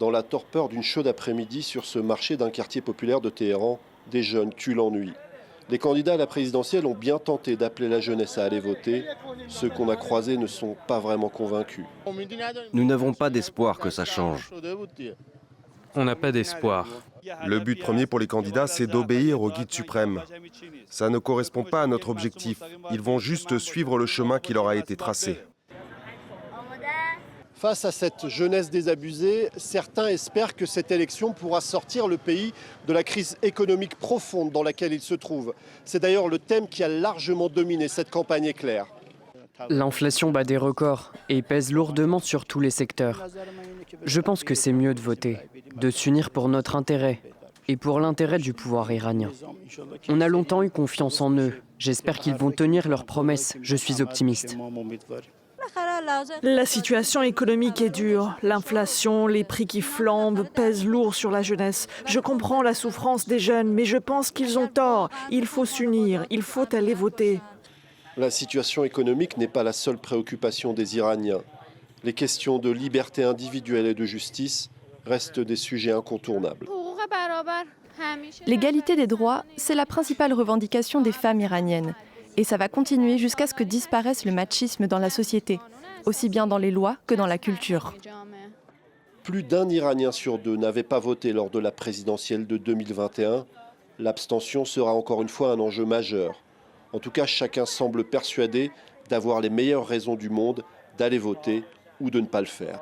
Dans la torpeur d'une chaude après-midi sur ce marché d'un quartier populaire de Téhéran, des jeunes tuent l'ennui. Les candidats à la présidentielle ont bien tenté d'appeler la jeunesse à aller voter. Ceux qu'on a croisés ne sont pas vraiment convaincus. Nous n'avons pas d'espoir que ça change. On n'a pas d'espoir. Le but premier pour les candidats, c'est d'obéir au guide suprême. Ça ne correspond pas à notre objectif. Ils vont juste suivre le chemin qui leur a été tracé. Face à cette jeunesse désabusée, certains espèrent que cette élection pourra sortir le pays de la crise économique profonde dans laquelle il se trouve. C'est d'ailleurs le thème qui a largement dominé cette campagne éclair. L'inflation bat des records et pèse lourdement sur tous les secteurs. Je pense que c'est mieux de voter, de s'unir pour notre intérêt et pour l'intérêt du pouvoir iranien. On a longtemps eu confiance en eux. J'espère qu'ils vont tenir leurs promesses. Je suis optimiste. La situation économique est dure. L'inflation, les prix qui flambent pèsent lourd sur la jeunesse. Je comprends la souffrance des jeunes, mais je pense qu'ils ont tort. Il faut s'unir, il faut aller voter. La situation économique n'est pas la seule préoccupation des Iraniens. Les questions de liberté individuelle et de justice restent des sujets incontournables. L'égalité des droits, c'est la principale revendication des femmes iraniennes. Et ça va continuer jusqu'à ce que disparaisse le machisme dans la société, aussi bien dans les lois que dans la culture. Plus d'un Iranien sur deux n'avait pas voté lors de la présidentielle de 2021. L'abstention sera encore une fois un enjeu majeur. En tout cas, chacun semble persuadé d'avoir les meilleures raisons du monde d'aller voter ou de ne pas le faire.